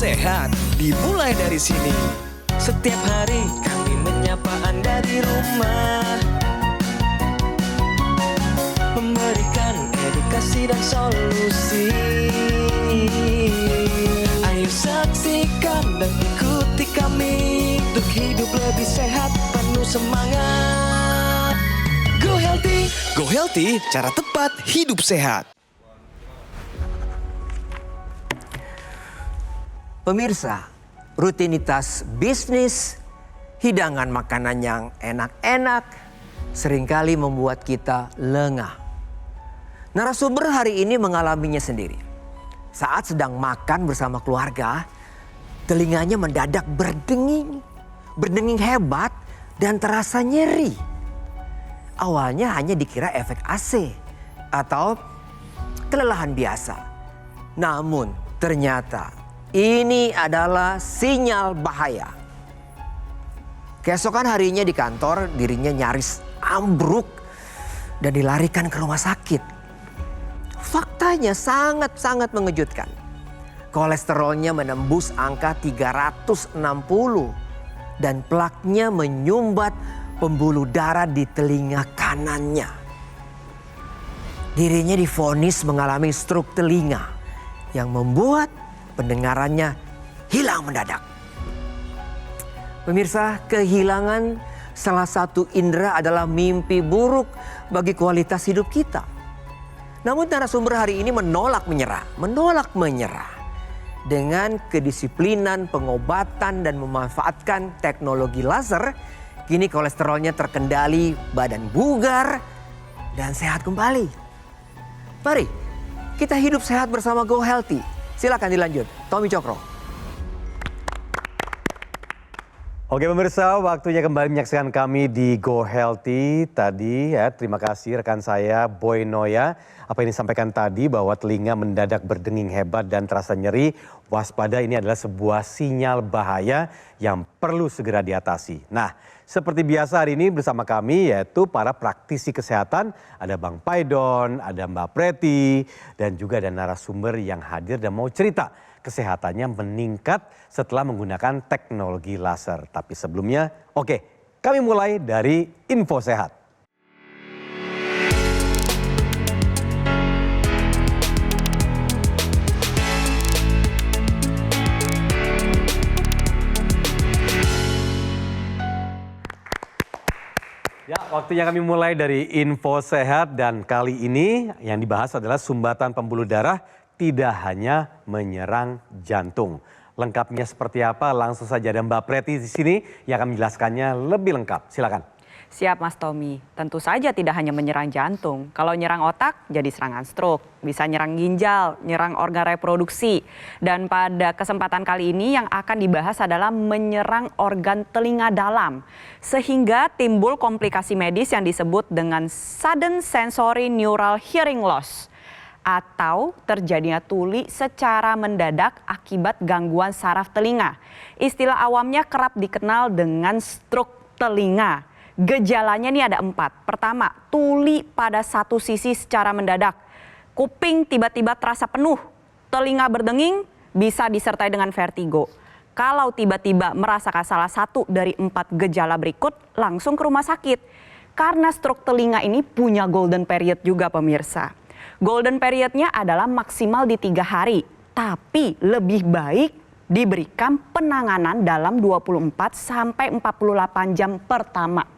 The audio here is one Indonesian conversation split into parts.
sehat dimulai dari sini. Setiap hari kami menyapa Anda di rumah, memberikan edukasi dan solusi. Ayo saksikan dan ikuti kami untuk hidup lebih sehat, penuh semangat. Go Healthy, cara tepat hidup sehat. Pemirsa, rutinitas bisnis, hidangan makanan yang enak-enak seringkali membuat kita lengah. Narasumber hari ini mengalaminya sendiri. Saat sedang makan bersama keluarga, telinganya mendadak berdenging hebat dan terasa nyeri. Awalnya hanya dikira efek AC atau kelelahan biasa. Namun ternyata ini adalah sinyal bahaya. Keesokan harinya di kantor, dirinya nyaris ambruk dan dilarikan ke rumah sakit. Faktanya sangat-sangat mengejutkan. Kolesterolnya menembus angka 360 dan plaknya menyumbat pembuluh darah di telinga kanannya. Dirinya divonis mengalami stroke telinga yang membuat pendengarannya hilang mendadak. Pemirsa, kehilangan salah satu indera adalah mimpi buruk bagi kualitas hidup kita. Namun narasumber hari ini menolak menyerah. Dengan kedisiplinan pengobatan dan memanfaatkan teknologi laser, kini kolesterolnya terkendali, badan bugar, dan sehat kembali. Mari kita hidup sehat bersama Go Healthy. Silakan dilanjut, Tommy Cokro. Oke pemirsa, waktunya kembali menyaksikan kami di Go Healthy tadi ya. Terima kasih rekan saya Boy Noya. Apa yang disampaikan tadi bahwa telinga mendadak berdenging hebat dan terasa nyeri. Waspada, ini adalah sebuah sinyal bahaya yang perlu segera diatasi. Nah, seperti biasa hari ini bersama kami yaitu para praktisi kesehatan. Ada Bang Paidon, ada Mbak Preti, dan juga ada narasumber yang hadir dan mau cerita kesehatannya meningkat setelah menggunakan teknologi laser. Tapi sebelumnya, kami mulai dari info sehat. Ya, waktunya kami mulai dari info sehat dan kali ini yang dibahas adalah sumbatan pembuluh darah tidak hanya menyerang jantung. Lengkapnya seperti apa? Langsung saja ada Mbak Preti di sini yang akan menjelaskannya lebih lengkap. Silakan. Siap Mas Tommy, tentu saja tidak hanya menyerang jantung. Kalau nyerang otak jadi serangan stroke, bisa nyerang ginjal, nyerang organ reproduksi. Dan pada kesempatan kali ini yang akan dibahas adalah menyerang organ telinga dalam. Sehingga timbul komplikasi medis yang disebut dengan sudden sensory neural hearing loss. Atau terjadinya tuli secara mendadak akibat gangguan saraf telinga. Istilah awamnya kerap dikenal dengan stroke telinga. Gejalanya nih ada 4. Pertama, tuli pada satu sisi secara mendadak. Kuping tiba-tiba terasa penuh. Telinga berdenging bisa disertai dengan vertigo. Kalau tiba-tiba merasakan salah satu dari 4 gejala berikut, langsung ke rumah sakit. Karena stroke telinga ini punya golden period juga pemirsa. Golden periodnya adalah maksimal di 3 hari. Tapi lebih baik diberikan penanganan dalam 24 sampai 48 jam pertama.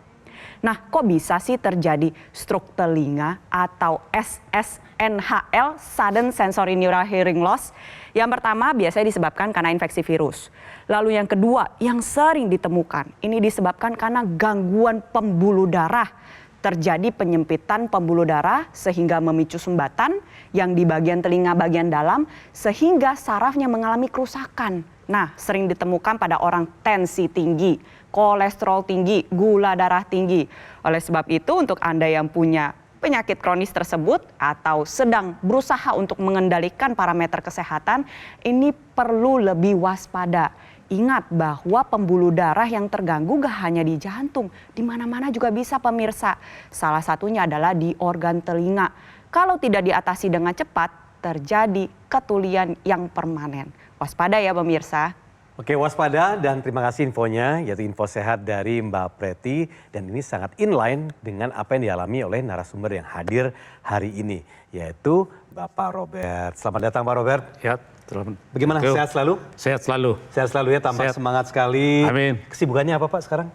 Nah, kok bisa sih terjadi stroke telinga atau SSNHL, Sudden Sensory Neural Hearing Loss? Yang pertama biasanya disebabkan karena infeksi virus. Lalu yang kedua yang sering ditemukan, ini disebabkan karena gangguan pembuluh darah. Terjadi penyempitan pembuluh darah sehingga memicu sumbatan yang di bagian telinga bagian dalam sehingga sarafnya mengalami kerusakan. Nah, sering ditemukan pada orang tensi tinggi, kolesterol tinggi, gula darah tinggi. Oleh sebab itu untuk Anda yang punya penyakit kronis tersebut atau sedang berusaha untuk mengendalikan parameter kesehatan, ini perlu lebih waspada. Ingat bahwa pembuluh darah yang terganggu gak hanya di jantung, di mana-mana juga bisa pemirsa. Salah satunya adalah di organ telinga. Kalau tidak diatasi dengan cepat, terjadi ketulian yang permanen. Waspada ya pemirsa. Oke, waspada dan terima kasih infonya, yaitu info sehat dari Mbak Preti. Dan ini sangat inline dengan apa yang dialami oleh narasumber yang hadir hari ini, yaitu Bapak Robert. Selamat datang Pak Robert. Ya, selamat. Bagaimana, sehat selalu? Sehat selalu. Sehat selalu ya, tampak Sehat. semangat sekali. Amin. Kesibukannya apa Pak sekarang?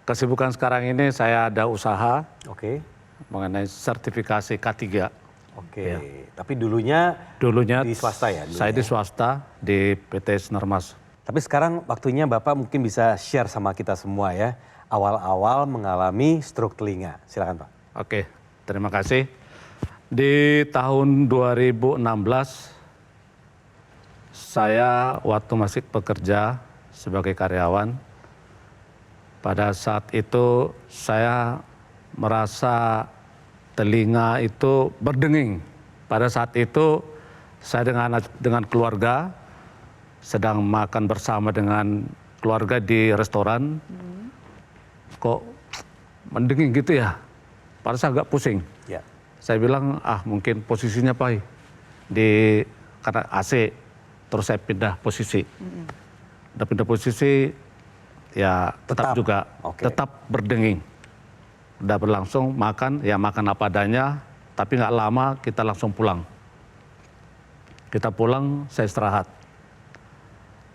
Kesibukan sekarang ini saya ada usaha Oke, mengenai sertifikasi K3. oke. Ya. Tapi dulunya Dulunya di swasta ya? saya di swasta di PT Sinarmas. Tapi sekarang waktunya Bapak mungkin bisa share sama kita semua ya. Awal-awal mengalami stroke telinga. Silakan Pak. Oke, terima kasih. Di tahun 2016 saya waktu masih bekerja sebagai karyawan, pada saat itu saya merasa telinga itu berdenging. Pada saat itu saya dengan keluarga sedang makan bersama dengan keluarga di restoran. Kok mendenging gitu ya? Pada saat agak pusing. Ya. Saya bilang, mungkin posisinya Pak, di karena AC, terus saya pindah posisi. Udah pindah posisi, ya tetap juga, Oke. tetap berdenging. Udah berlangsung makan, ya makan apa adanya, tapi nggak lama kita langsung pulang. Kita pulang, saya istirahat.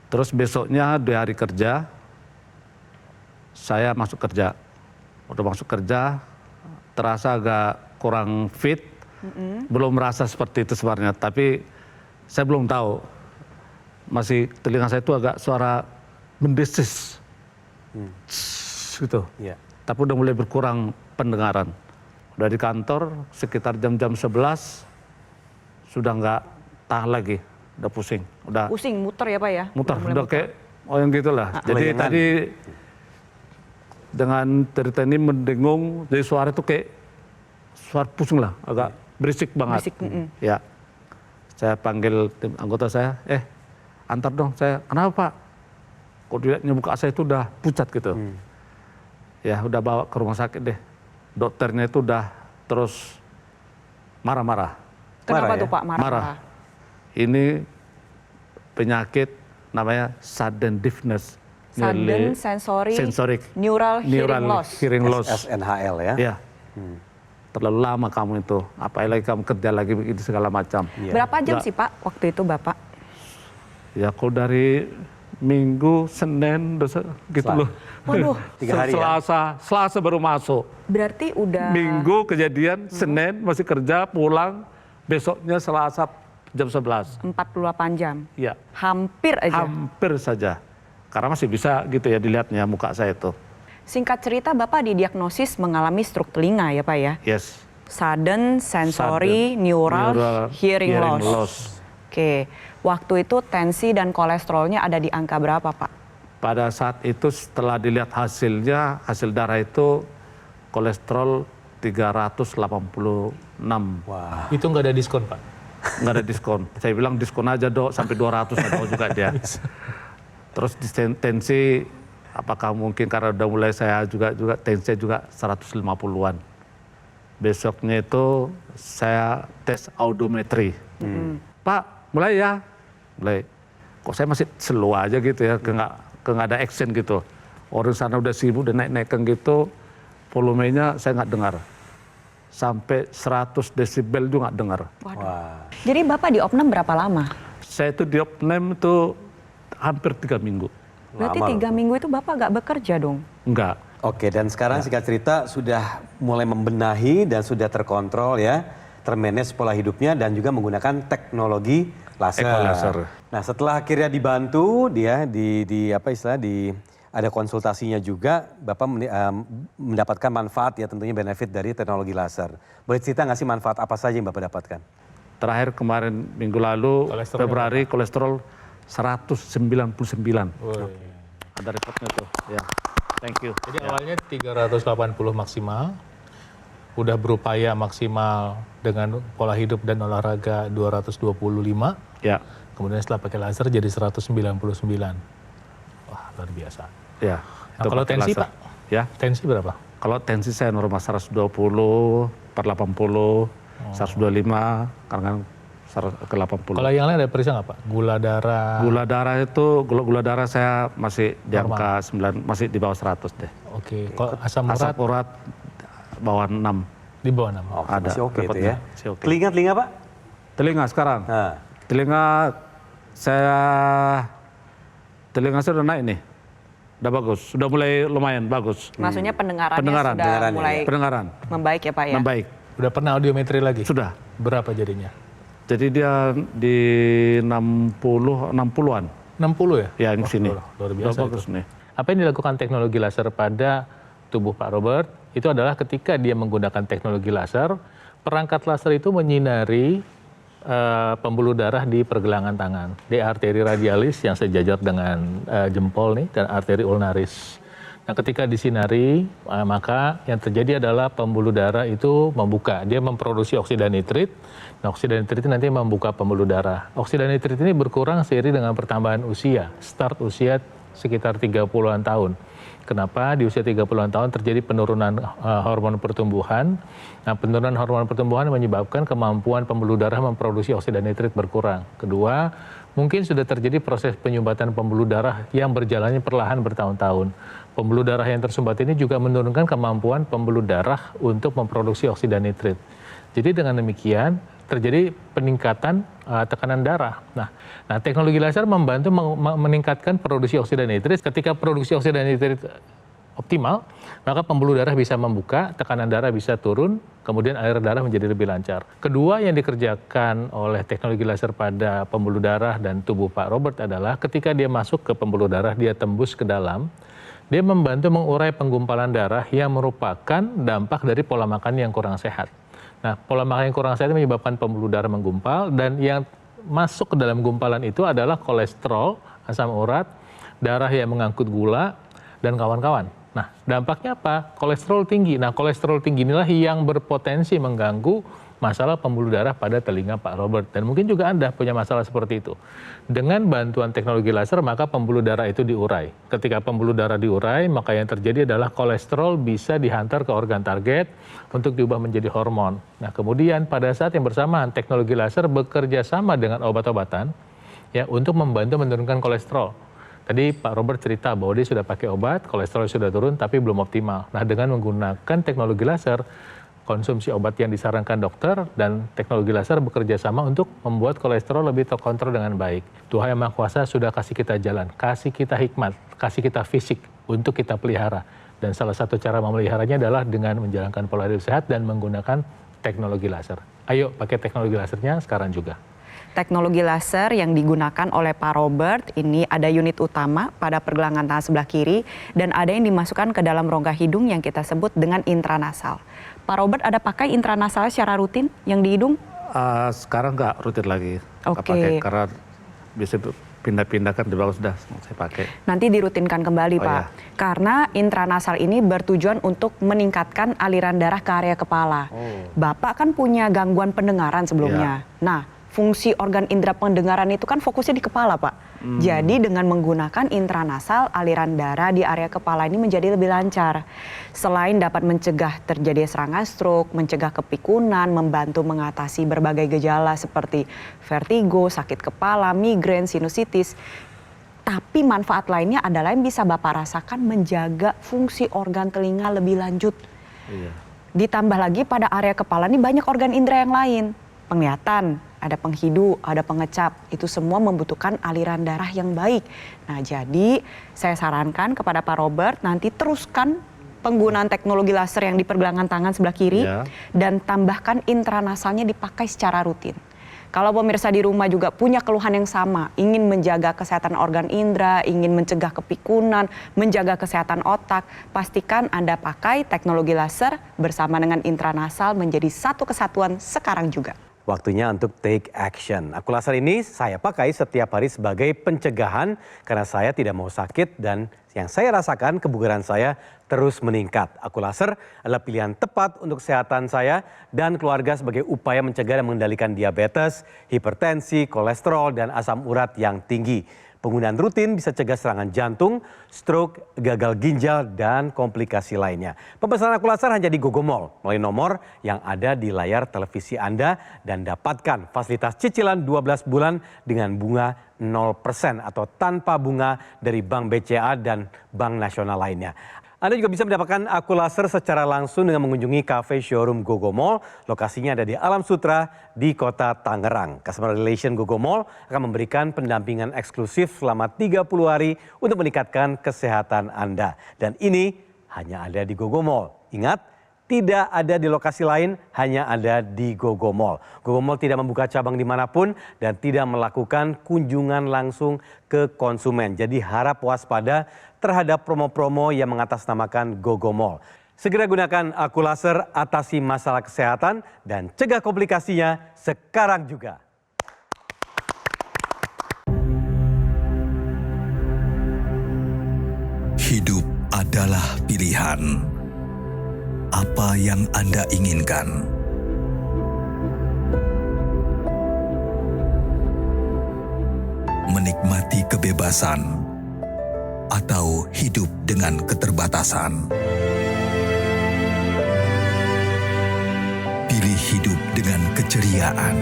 Terus besoknya 2 hari kerja, saya masuk kerja. Udah masuk kerja, terasa agak kurang fit, belum merasa seperti itu sebenarnya, tapi saya belum tahu. Masih telinga saya itu agak suara mendesis, gitu. Iya. Tapi udah mulai berkurang pendengaran. Udah di kantor sekitar jam-jam 11, sudah nggak tahan lagi, udah pusing, udah Pusing, muter ya Pak ya? muter, mulai udah kayak yang gitulah. Jadi Kelengan. tadi dengan cerita ini mendengung, jadi suara itu kayak suara pusing lah, agak berisik banget. Berisik, Ya, saya panggil tim anggota saya, antar dong saya, kenapa Pak? Kok dilihatnya muka saya itu udah pucat gitu. Ya udah bawa ke rumah sakit deh. Dokternya itu udah terus marah-marah. Kenapa Marah tuh ya? Pak marah? Ini penyakit namanya sudden deafness. Sudden sensory neural hearing loss. SNHL ya. Ya. Terlalu lama kamu itu. Apalagi kamu kerja lagi begitu segala macam. Berapa jam sih Pak waktu itu Bapak? Ya kalau dari Minggu, Senin, gitu loh. Waduh. 3 hari ya? Selasa baru masuk. Berarti udah... Minggu kejadian, Senin masih kerja, pulang. Besoknya Selasa jam 11. 48 jam. Ya. Hampir aja. Hampir saja. Karena masih bisa gitu ya dilihatnya muka saya itu. Singkat cerita Bapak didiagnosis mengalami stroke telinga ya Pak ya? Yes. Sudden sensory neural hearing loss. Oke, waktu itu tensi dan kolesterolnya ada di angka berapa Pak? Pada saat itu setelah dilihat hasilnya, hasil darah itu kolesterol 386. Wah. Itu nggak ada diskon, Pak? Nggak ada diskon. Saya bilang diskon aja dok, sampai 200 ada juga dia. Terus di tensi, apakah mungkin karena udah mulai saya juga tensi juga 150-an. Besoknya itu saya tes audiometri. Pak, mulai ya? Mulai. Kok saya masih slow aja gitu ya, nggak ada action gitu. Orang sana udah sibuk, udah naik-naikan gitu, volumenya saya nggak dengar. Sampai 100 desibel juga nggak dengar. Wah. Jadi Bapak di opnam berapa lama? Saya itu di opname itu hampir 3 minggu. Berarti Lama 3 minggu itu Bapak nggak bekerja dong? Enggak. Oke, dan sekarang singkat cerita sudah mulai membenahi dan sudah terkontrol ya, termanage pola hidupnya dan juga menggunakan teknologi laser. Eco laser. Nah, setelah akhirnya dibantu dia ada konsultasinya juga, Bapak mendapatkan manfaat ya tentunya benefit dari teknologi laser. Boleh cerita nggak sih manfaat apa saja yang Bapak dapatkan? Terakhir kemarin minggu lalu, Kolesterolnya Februari, kolesterol 199. Woi. Ada rekodnya tuh. Ya. Thank you. Jadi awalnya 380 maksimal, udah berupaya maksimal dengan pola hidup dan olahraga 225, Ya. kemudian setelah pakai laser jadi 199. Wah, luar biasa. Ya. Nah, Itu kalau pakai tensi, laser. Pak? Ya. Tensi berapa? Kalau tensi saya normal 120, 480, 125, karena ke 80. Kalau yang lain ada periksa nggak Pak? Gula darah? Gula darah saya masih di angka 9, masih di bawah 100 deh. Oke. Kalau asam Asam urat? urat bawah 6. Di bawah 6. Oh, Ada masih oke itu repotnya. ya. Masih oke. Telinga Pak? Telinga sekarang. Nah. Telinga saya udah naik nih. Udah bagus, sudah mulai lumayan bagus. Maksudnya pendengarannya Pendengaran. sudah mulai Pendengaran membaik ya Pak ya? membaik. Udah pernah audiometri lagi? Sudah. Berapa jadinya? Jadi dia di 60-an. 60 ya? Ya, yang sini. Luar Udah biasa bagus itu. nih. Apa yang dilakukan teknologi laser pada tubuh Pak Robert itu adalah ketika dia menggunakan teknologi laser, perangkat laser itu menyinari pembuluh darah di pergelangan tangan, di arteri radialis yang sejajar dengan jempol nih dan arteri ulnaris. Nah, ketika disinari, maka yang terjadi adalah pembuluh darah itu membuka. Dia memproduksi oksida nitrit. Nah, oksida nitrit nanti membuka pembuluh darah. Oksida nitrit ini berkurang seiring dengan pertambahan usia. Start usia sekitar 30-an tahun. Kenapa di usia 30-an tahun terjadi penurunan hormon pertumbuhan? Nah, penurunan hormon pertumbuhan menyebabkan kemampuan pembuluh darah memproduksi oksida nitrit berkurang. Kedua, mungkin sudah terjadi proses penyumbatan pembuluh darah yang berjalannya perlahan bertahun-tahun. Pembuluh darah yang tersumbat ini juga menurunkan kemampuan pembuluh darah untuk memproduksi oksida nitrit. Jadi dengan demikian terjadi peningkatan tekanan darah. Nah, teknologi laser membantu meningkatkan produksi oksida nitrit. Ketika produksi oksida nitrit optimal, maka pembuluh darah bisa membuka, tekanan darah bisa turun, kemudian aliran darah menjadi lebih lancar. Kedua yang dikerjakan oleh teknologi laser pada pembuluh darah dan tubuh Pak Robert adalah ketika dia masuk ke pembuluh darah, dia tembus ke dalam, dia membantu mengurai penggumpalan darah yang merupakan dampak dari pola makan yang kurang sehat. Nah, pola makan yang kurang sehat menyebabkan pembuluh darah menggumpal, dan yang masuk ke dalam gumpalan itu adalah kolesterol, asam urat, darah yang mengangkut gula, dan kawan-kawan. Nah, dampaknya apa? Kolesterol tinggi. Nah, kolesterol tinggi inilah yang berpotensi mengganggu masalah pembuluh darah pada telinga Pak Robert. Dan mungkin juga Anda punya masalah seperti itu. Dengan bantuan teknologi laser, maka pembuluh darah itu diurai. Ketika pembuluh darah diurai, maka yang terjadi adalah kolesterol bisa dihantar ke organ target untuk diubah menjadi hormon. Nah, kemudian pada saat yang bersamaan, teknologi laser bekerja sama dengan obat-obatan ya untuk membantu menurunkan kolesterol. Tadi Pak Robert cerita bahwa dia sudah pakai obat, kolesterol sudah turun, tapi belum optimal. Nah, dengan menggunakan teknologi laser, konsumsi obat yang disarankan dokter dan teknologi laser bekerja sama untuk membuat kolesterol lebih terkontrol dengan baik. Tuhan Yang Maha Kuasa sudah kasih kita jalan, kasih kita hikmat, kasih kita fisik untuk kita pelihara. Dan salah satu cara memeliharanya adalah dengan menjalankan pola hidup sehat dan menggunakan teknologi laser. Ayo pakai teknologi lasernya sekarang juga. Teknologi laser yang digunakan oleh Pak Robert ini ada unit utama pada pergelangan tangan sebelah kiri dan ada yang dimasukkan ke dalam rongga hidung yang kita sebut dengan intranasal. Pak Robert ada pakai intranasal secara rutin yang di hidung? Sekarang nggak rutin lagi. Nggak Oke. pakai karena bisa pindah-pindah kan di bawah sudah saya pakai. Nanti dirutinkan kembali, Pak. Ya. Karena intranasal ini bertujuan untuk meningkatkan aliran darah ke area kepala. Bapak kan punya gangguan pendengaran sebelumnya. Nah, fungsi organ indera pendengaran itu kan fokusnya di kepala, Pak. Jadi dengan menggunakan intranasal, aliran darah di area kepala ini menjadi lebih lancar. Selain dapat mencegah terjadi serangan stroke, mencegah kepikunan, membantu mengatasi berbagai gejala seperti vertigo, sakit kepala, migrain, sinusitis. Tapi manfaat lainnya adalah yang bisa Bapak rasakan menjaga fungsi organ telinga lebih lanjut. Iya. Ditambah lagi pada area kepala ini banyak organ indera yang lain. Penglihatan, ada penghidu, ada pengecap. Itu semua membutuhkan aliran darah yang baik. Nah, jadi saya sarankan kepada Pak Robert nanti teruskan penggunaan teknologi laser yang di pergelangan tangan sebelah kiri dan tambahkan intranasalnya dipakai secara rutin. Kalau pemirsa di rumah juga punya keluhan yang sama, ingin menjaga kesehatan organ indera, ingin mencegah kepikunan, menjaga kesehatan otak, pastikan Anda pakai teknologi laser bersama dengan intranasal menjadi satu kesatuan sekarang juga. Waktunya untuk take action. Aku laser ini saya pakai setiap hari sebagai pencegahan karena saya tidak mau sakit dan yang saya rasakan kebugaran saya terus meningkat. Aku laser adalah pilihan tepat untuk kesehatan saya dan keluarga sebagai upaya mencegah dan mengendalikan diabetes, hipertensi, kolesterol, dan asam urat yang tinggi. Penggunaan rutin bisa cegah serangan jantung, stroke, gagal ginjal, dan komplikasi lainnya. Pemesanan Aqualaser hanya di GoGoMall melalui nomor yang ada di layar televisi Anda dan dapatkan fasilitas cicilan 12 bulan dengan bunga 0% atau tanpa bunga dari Bank BCA dan Bank Nasional lainnya. Anda juga bisa mendapatkan Aqualaser secara langsung dengan mengunjungi cafe showroom GoGoMall. Lokasinya ada di Alam Sutra di Kota Tangerang. Customer Relation GoGoMall akan memberikan pendampingan eksklusif selama 30 hari untuk meningkatkan kesehatan Anda. Dan ini hanya ada di GoGoMall. Ingat, tidak ada di lokasi lain, hanya ada di GoGoMall. GoGoMall tidak membuka cabang dimanapun dan tidak melakukan kunjungan langsung ke konsumen. Jadi harap waspada terhadap promo-promo yang mengatasnamakan GoGoMall. Segera gunakan Aqualaser, atasi masalah kesehatan dan cegah komplikasinya sekarang juga. Hidup adalah pilihan. Apa yang Anda inginkan? Menikmati kebebasan atau hidup dengan keterbatasan? Pilih hidup dengan keceriaan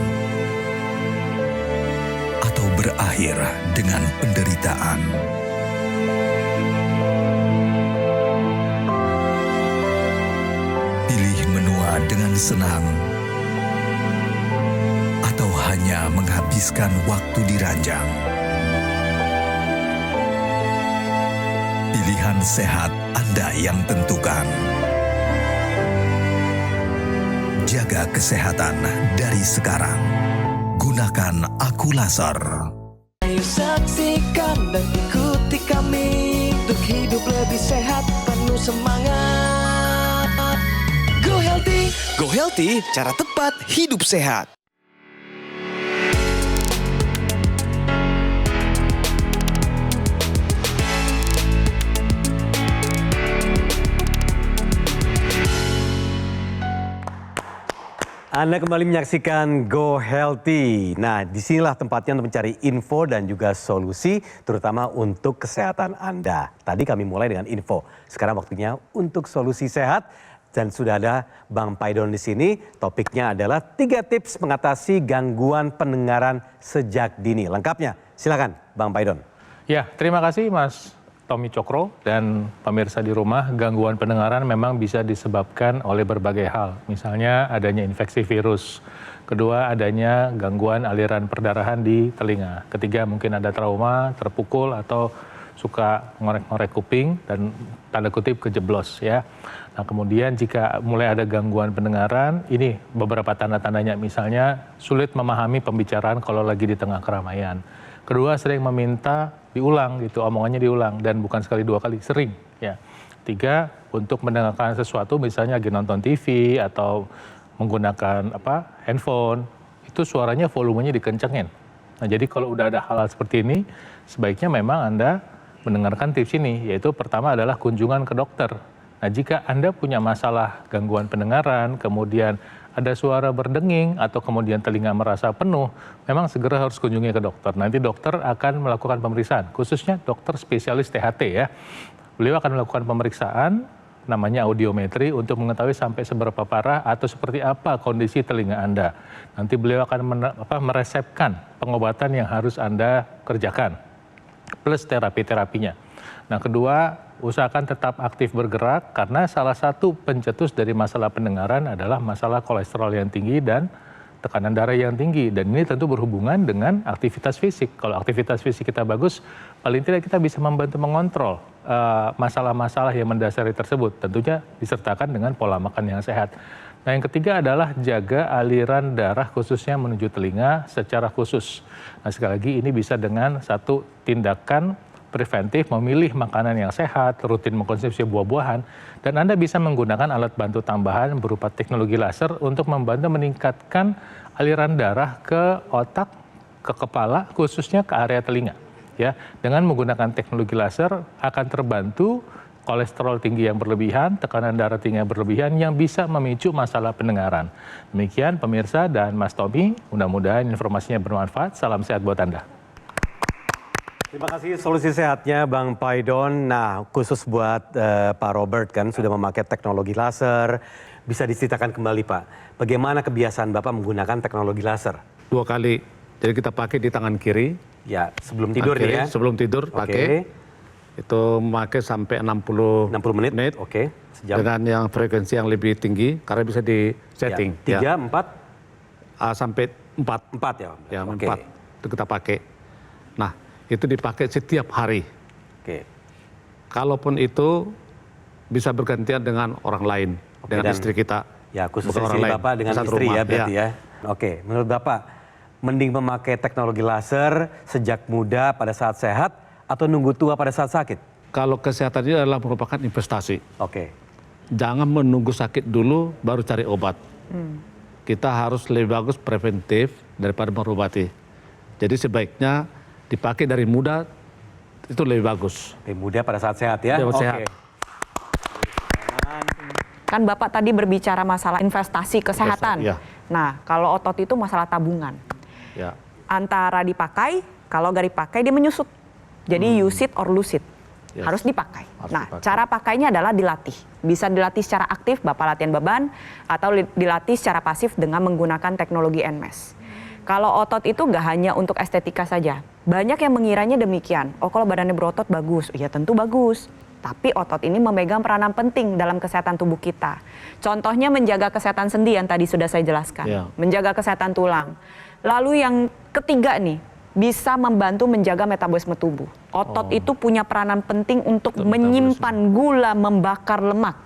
atau berakhir dengan penderitaan? Dengan senang atau hanya menghabiskan waktu di ranjang. Pilihan sehat Anda yang tentukan. Jaga kesehatan dari sekarang. Gunakan Aqualaser. Ayo saksikan dan ikuti kami untuk hidup lebih sehat, penuh semangat. Go Healthy, cara tepat hidup sehat. Anda kembali menyaksikan Go Healthy. Nah, disinilah tempatnya untuk mencari info dan juga solusi, terutama untuk kesehatan Anda. Tadi kami mulai dengan info, sekarang waktunya untuk solusi sehat. Dan sudah ada Bang Paidon di sini. Topiknya adalah 3 tips mengatasi gangguan pendengaran sejak dini. Lengkapnya, silakan Bang Paidon. Ya, terima kasih Mas Tommy Cokro dan pemirsa di rumah. Gangguan pendengaran memang bisa disebabkan oleh berbagai hal. Misalnya adanya infeksi virus. Kedua, adanya gangguan aliran perdarahan di telinga. Ketiga, mungkin ada trauma, terpukul atau suka ngorek-ngorek kuping dan tanda kutip kejeblos ya. Nah, kemudian jika mulai ada gangguan pendengaran, ini beberapa tanda-tandanya, misalnya sulit memahami pembicaraan kalau lagi di tengah keramaian. Kedua, sering meminta diulang gitu, omongannya diulang dan bukan sekali 2 kali, sering ya. 3, untuk mendengarkan sesuatu misalnya lagi nonton TV atau menggunakan handphone, itu suaranya volumenya dikencengin. Nah, jadi kalau udah ada hal-hal seperti ini, sebaiknya memang Anda mendengarkan tips ini, yaitu pertama adalah kunjungan ke dokter. Nah, jika Anda punya masalah gangguan pendengaran, kemudian ada suara berdenging atau kemudian telinga merasa penuh, memang segera harus kunjungi ke dokter. Nanti dokter akan melakukan pemeriksaan, khususnya dokter spesialis THT ya. Beliau akan melakukan pemeriksaan namanya audiometri untuk mengetahui sampai seberapa parah atau seperti apa kondisi telinga Anda. Nanti beliau akan meresepkan pengobatan yang harus Anda kerjakan, plus terapi-terapinya. Nah, kedua, usahakan tetap aktif bergerak karena salah satu pencetus dari masalah pendengaran adalah masalah kolesterol yang tinggi dan tekanan darah yang tinggi. Dan ini tentu berhubungan dengan aktivitas fisik. Kalau aktivitas fisik kita bagus, paling tidak kita bisa membantu mengontrol masalah-masalah yang mendasari tersebut. Tentunya disertakan dengan pola makan yang sehat. Nah, yang ketiga adalah jaga aliran darah khususnya menuju telinga secara khusus. Nah, sekali lagi ini bisa dengan satu tindakan preventif, memilih makanan yang sehat, rutin mengkonsumsi buah-buahan, dan Anda bisa menggunakan alat bantu tambahan berupa teknologi laser untuk membantu meningkatkan aliran darah ke otak, ke kepala, khususnya ke area telinga. Ya, dengan menggunakan teknologi laser akan terbantu kolesterol tinggi yang berlebihan, tekanan darah tinggi yang berlebihan yang bisa memicu masalah pendengaran. Demikian pemirsa dan Mas Tommy, mudah-mudahan informasinya bermanfaat. Salam sehat buat Anda. Terima kasih solusi sehatnya Bang Paidon. Nah, khusus buat Pak Robert kan sudah memakai teknologi laser. Bisa diceritakan kembali Pak, bagaimana kebiasaan Bapak menggunakan teknologi laser? 2 kali. Jadi kita pakai di tangan kiri. Ya, sebelum tidur Tangan kiri, ya. Sebelum tidur Oke. pakai. Itu memakai sampai 60 60 menit. Oke, sejam. Dengan yang frekuensi yang lebih tinggi karena bisa di setting. Ya, 3, 4? Sampai 4. 4 ya? Ya, Oke. 4. Itu kita pakai. Nah, itu dipakai setiap hari. Oke. Kalaupun itu bisa bergantian dengan orang lain, Oke, dengan dan- istri kita. Ya, khusus bukan orang istri lain, Bapak dengan satu istri rumah, ya berarti ya. Oke, menurut Bapak, mending memakai teknologi laser sejak muda pada saat sehat atau nunggu tua pada saat sakit? Kalau kesehatan ini adalah merupakan investasi. Oke. Jangan menunggu sakit dulu baru cari obat. Kita harus lebih bagus preventif daripada merobati. Jadi sebaiknya dipakai dari muda itu lebih bagus. Lebih muda pada saat sehat ya? Iya, Oke. sehat. Kan Bapak tadi berbicara masalah investasi kesehatan. Iya. Nah, kalau otot itu masalah tabungan. Ya. Antara dipakai, kalau nggak dipakai dia menyusut. Jadi use it or lose it. Yes. Harus dipakai. Harus Nah, dipakai. cara pakainya adalah dilatih. Bisa dilatih secara aktif, Bapak latihan beban, atau dilatih secara pasif dengan menggunakan teknologi NMAS. Kalau otot itu nggak hanya untuk estetika saja. Banyak yang mengiranya demikian. Oh, kalau badannya berotot bagus. Ya tentu bagus. Tapi otot ini memegang peranan penting dalam kesehatan tubuh kita. Contohnya menjaga kesehatan sendi yang tadi sudah saya jelaskan. Ya. Menjaga kesehatan tulang. Lalu yang ketiga nih, bisa membantu menjaga metabolisme tubuh. Otot itu punya peranan penting untuk menyimpan gula, membakar lemak.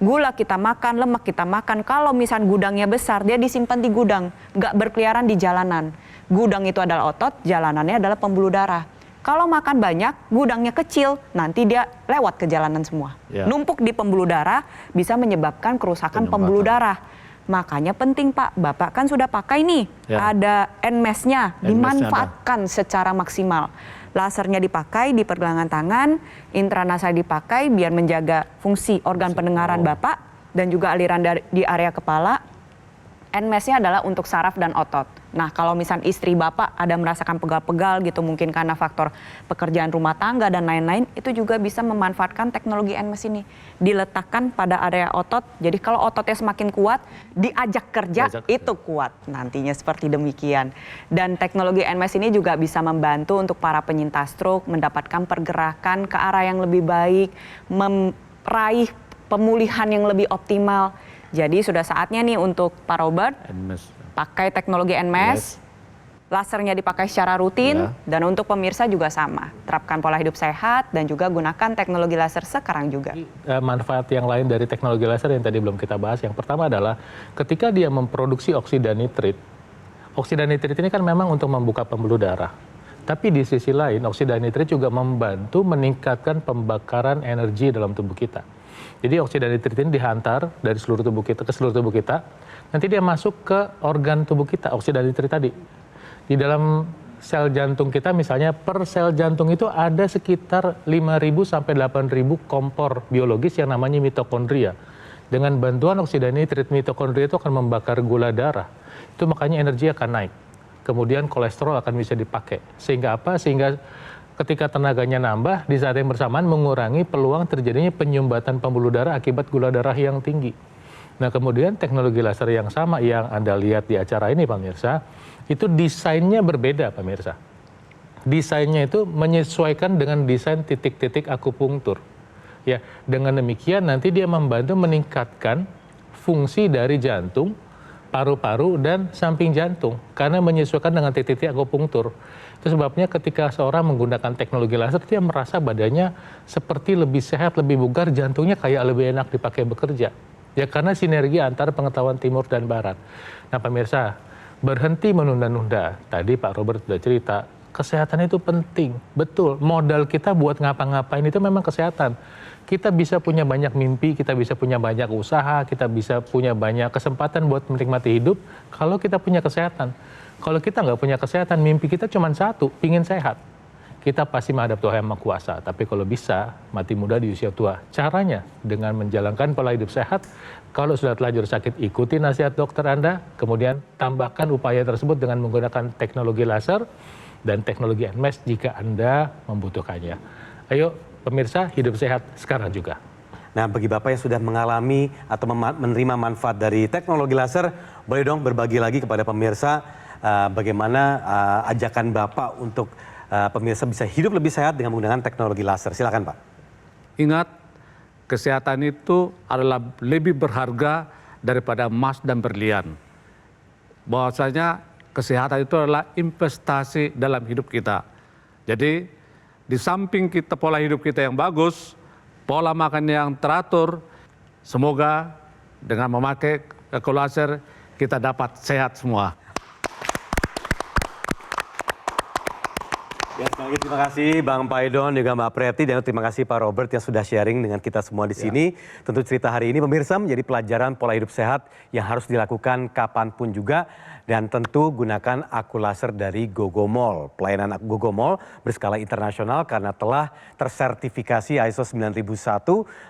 Gula kita makan, lemak kita makan. Kalau misal gudangnya besar, dia disimpan di gudang, nggak berkeliaran di jalanan. Gudang itu adalah otot, jalanannya adalah pembuluh darah. Kalau makan banyak, gudangnya kecil, nanti dia lewat ke jalanan semua. Ya. Numpuk di pembuluh darah bisa menyebabkan kerusakan Penyumbatan. pembuluh darah. Makanya penting Pak, Bapak kan sudah pakai nih, Ya. ada NMAS-nya, NMAS-nya dimanfaatkan secara maksimal. Lasernya dipakai di pergelangan tangan, intranasal dipakai biar menjaga fungsi organ pendengaran Bapak dan juga aliran di area kepala. NMAS-nya adalah untuk saraf dan otot. Nah, kalau misal istri Bapak ada merasakan pegal-pegal gitu mungkin karena faktor pekerjaan rumah tangga dan lain-lain, itu juga bisa memanfaatkan teknologi NMAS ini. Diletakkan pada area otot, jadi kalau ototnya semakin kuat, diajak kerja, Diajak kerja. itu kuat. Nantinya seperti demikian. Dan teknologi NMAS ini juga bisa membantu untuk para penyintas stroke mendapatkan pergerakan ke arah yang lebih baik, meraih pemulihan yang lebih optimal. Jadi sudah saatnya nih untuk Pak Robert NMAS. pakai teknologi NMAS, lasernya dipakai secara rutin, Ya. dan untuk pemirsa juga sama. Terapkan pola hidup sehat dan juga gunakan teknologi laser sekarang juga. Manfaat yang lain dari teknologi laser yang tadi belum kita bahas, yang pertama adalah ketika dia memproduksi oksida nitrit ini kan memang untuk membuka pembuluh darah. Tapi di sisi lain, oksida nitrit juga membantu meningkatkan pembakaran energi dalam tubuh kita. Jadi oksida nitrit ini dihantar dari seluruh tubuh kita ke seluruh tubuh kita, nanti dia masuk ke organ tubuh kita, oksida nitrit tadi. Di dalam sel jantung kita misalnya, per sel jantung itu ada sekitar 5.000 sampai 8.000 kompor biologis yang namanya mitokondria. Dengan bantuan oksida nitrit, mitokondria itu akan membakar gula darah. Itu makanya energi akan naik. Kemudian kolesterol akan bisa dipakai. Sehingga apa? Sehingga ketika tenaganya nambah, di saat yang bersamaan mengurangi peluang terjadinya penyumbatan pembuluh darah akibat gula darah yang tinggi. Nah, kemudian teknologi laser yang sama yang Anda lihat di acara ini, pemirsa, itu desainnya berbeda, pemirsa. Desainnya itu menyesuaikan dengan desain titik-titik akupunktur. Ya, dengan demikian nanti dia membantu meningkatkan fungsi dari jantung, paru-paru, dan samping jantung karena menyesuaikan dengan titik-titik akupunktur. Itu sebabnya ketika seorang menggunakan teknologi laser, dia merasa badannya seperti lebih sehat, lebih bugar, jantungnya kayak lebih enak dipakai bekerja. Ya karena sinergi antara pengetahuan timur dan barat. Nah pemirsa, berhenti menunda-nunda. Tadi Pak Robert sudah cerita, kesehatan itu penting. Betul, modal kita buat ngapa-ngapain itu memang kesehatan. Kita bisa punya banyak mimpi, kita bisa punya banyak usaha, kita bisa punya banyak kesempatan buat menikmati hidup kalau kita punya kesehatan. Kalau kita nggak punya kesehatan, mimpi kita cuma satu, pingin sehat. Kita pasti menghadap Tuhan Yang Maha Kuasa, tapi kalau bisa mati muda di usia tua. Caranya dengan menjalankan pola hidup sehat. Kalau sudah terlanjur sakit, ikuti nasihat dokter Anda, kemudian tambahkan upaya tersebut dengan menggunakan teknologi laser. dan teknologi NMAS jika Anda membutuhkannya. Ayo pemirsa, hidup sehat sekarang juga. Nah, bagi Bapak yang sudah mengalami atau menerima manfaat dari teknologi laser, boleh dong berbagi lagi kepada pemirsa bagaimana ajakan Bapak untuk pemirsa bisa hidup lebih sehat dengan menggunakan teknologi laser. Silakan Pak. Ingat, kesehatan itu adalah lebih berharga daripada emas dan berlian. Bahwasanya kesehatan itu adalah investasi dalam hidup kita. Jadi di samping kita pola hidup kita yang bagus, pola makan yang teratur, semoga dengan memakai laser kita dapat sehat semua. Ya, sekali lagi terima kasih Bang Paidon juga Mbak Preti, dan terima kasih Pak Robert yang sudah sharing dengan kita semua di sini. Tentu cerita hari ini pemirsa menjadi pelajaran pola hidup sehat yang harus dilakukan kapanpun juga, dan tentu gunakan aku laser dari Gogomall. Pelayanan Gogomall berskala internasional karena telah tersertifikasi ISO 9001,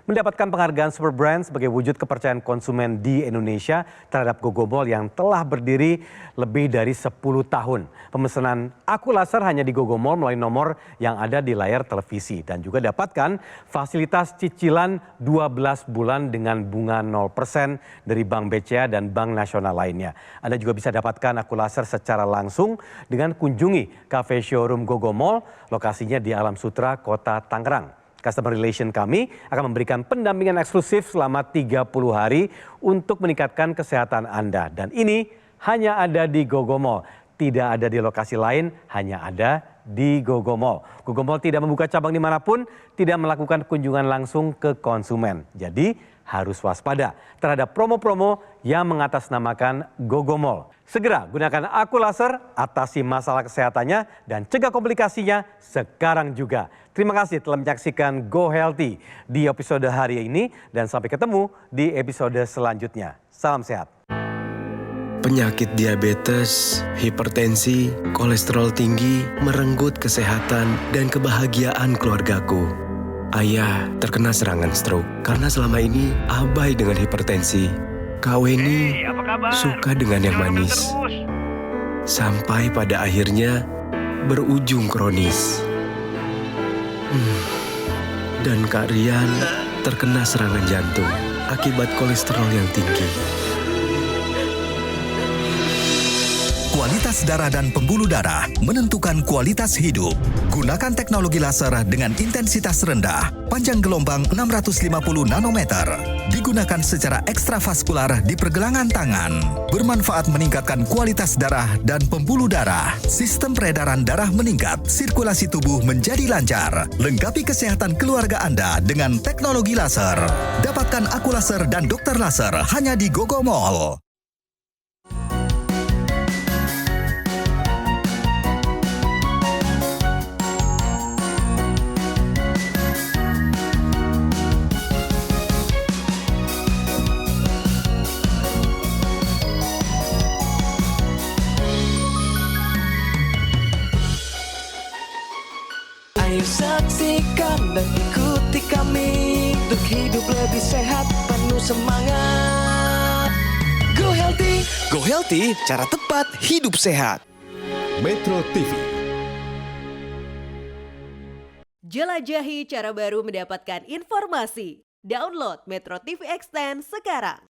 mendapatkan penghargaan Super Brand sebagai wujud kepercayaan konsumen di Indonesia terhadap Gogomall yang telah berdiri lebih dari 10 tahun. Pemesanan aku laser hanya di Gogomall melalui nomor yang ada di layar televisi, dan juga dapatkan fasilitas cicilan 12 bulan dengan bunga 0% dari Bank BCA dan Bank Nasional lainnya. Anda juga bisa dapatkan aku laser secara langsung dengan kunjungi cafe showroom Gogomall, lokasinya di Alam Sutra, Kota Tangerang. Customer Relation kami akan memberikan pendampingan eksklusif selama 30 hari untuk meningkatkan kesehatan Anda. Dan ini hanya ada di Gogomall, tidak ada di lokasi lain, hanya ada di Gogomall. Gogomall tidak membuka cabang dimanapun, tidak melakukan kunjungan langsung ke konsumen. Jadi harus waspada terhadap promo-promo yang mengatasnamakan Gogomall. Segera gunakan aku laser, atasi masalah kesehatannya, dan cegah komplikasinya sekarang juga. Terima kasih telah menyaksikan Go Healthy di episode hari ini, dan sampai ketemu di episode selanjutnya. Salam sehat. Penyakit diabetes, hipertensi, kolesterol tinggi merenggut kesehatan dan kebahagiaan keluargaku. Ayah terkena serangan stroke karena selama ini abai dengan hipertensi. Kak Weni suka dengan yang manis. Sampai pada akhirnya berujung kronis. Dan Kak Rian terkena serangan jantung akibat kolesterol yang tinggi. Kualitas darah dan pembuluh darah menentukan kualitas hidup. Gunakan teknologi laser dengan intensitas rendah, panjang gelombang 650 nanometer. Digunakan secara ekstravaskular di pergelangan tangan. Bermanfaat meningkatkan kualitas darah dan pembuluh darah. Sistem peredaran darah meningkat, sirkulasi tubuh menjadi lancar. Lengkapi kesehatan keluarga Anda dengan teknologi laser. Dapatkan aku laser dan dokter laser hanya di Gogomall. Ayo saksikan dan ikuti kami untuk hidup lebih sehat, penuh semangat. Go Healthy. Go Healthy, cara tepat hidup sehat. Metro TV. Jelajahi cara baru mendapatkan informasi. Download Metro TV Extend sekarang.